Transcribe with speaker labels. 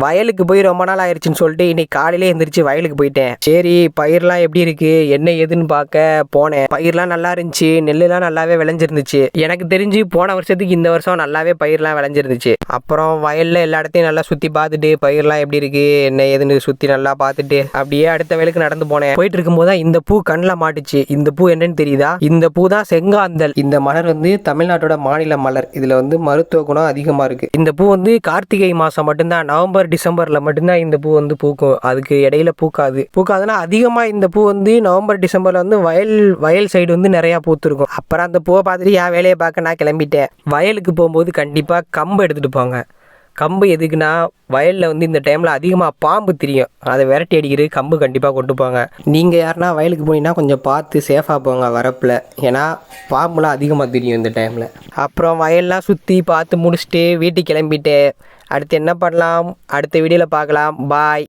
Speaker 1: வயலுக்கு போய் ரொம்ப நாள் ஆயிடுச்சுன்னு சொல்லிட்டு இன்னைக்கு காலையிலே எந்திரிச்சு வயலுக்கு போயிட்டேன். சரி பயிர்லாம் எப்படி இருக்கு என்ன ஏதுன்னு பார்க்க போனேன். பயிர்லாம் நல்லா இருந்துச்சு, நெல்லுலாம் நல்லாவே விளைஞ்சிருந்துச்சு. எனக்கு தெரிஞ்சு போன வருஷத்துக்கு இந்த வருஷம் நல்லாவே பயிர்லாம் விளைஞ்சிருந்துச்சு. அப்புறம் வயல்ல எல்லா இடத்தையும் நல்லா சுற்றி பார்த்துட்டு பயிர்லாம் எப்படி இருக்கு என்ன ஏதுன்னு சுற்றி நல்லா பார்த்துட்டு அப்படியே அடுத்த வயலுக்கு நடந்து போனேன். போயிட்டு இருக்கும்போது தான் இந்த பூ கண்ணில் மாட்டுச்சு. இந்த பூ என்னன்னு தெரியுதா? இந்த பூ தான் செங்காந்தல். இந்த மலர் வந்து தமிழ்நாட்டோட மாநில மலர். இதுல வந்து மருத்துவ குணம் அதிகமா இருக்கு. இந்த பூ வந்து கார்த்திகை மாசம் மட்டும்தான், நவம்பர் டிசம்பர்ல மட்டும்தான் இந்த பூ வந்து பூக்கும். அதுக்கு இடையில பூக்காதுன்னா அதிகமா இந்த பூ வந்து நவம்பர் டிசம்பர்ல வந்து வயல் சைடு வந்து நிறைய பூத்துருக்கும். அப்புறம் அந்த பூவை பார்த்துட்டு என் வேலையை பார்க்க நான் கிளம்பிட்டேன். வயலுக்கு போகும்போது கண்டிப்பா கம்பு எடுத்துட்டு போங்க. கம்பு எதுக்குன்னா வயலில் வந்து இந்த டைமில் அதிகமாக பாம்பு தெரியும், அதை விரட்டி அடிக்கிறது கம்பு கண்டிப்பாக கொண்டு போங்க. நீங்கள் யாருன்னா வயலுக்கு போனீங்கன்னா கொஞ்சம் பார்த்து சேஃபாக போங்க வரப்பில், ஏன்னா பாம்புலாம் அதிகமாக தெரியும் இந்த டைமில். அப்புறம் வயல்லாம் சுற்றி பார்த்து முடிச்சுட்டு வீட்டுக்கு கிளம்பிட்டு அடுத்து என்ன பண்ணலாம் அடுத்த வீடியோவில் பார்க்கலாம். பாய்.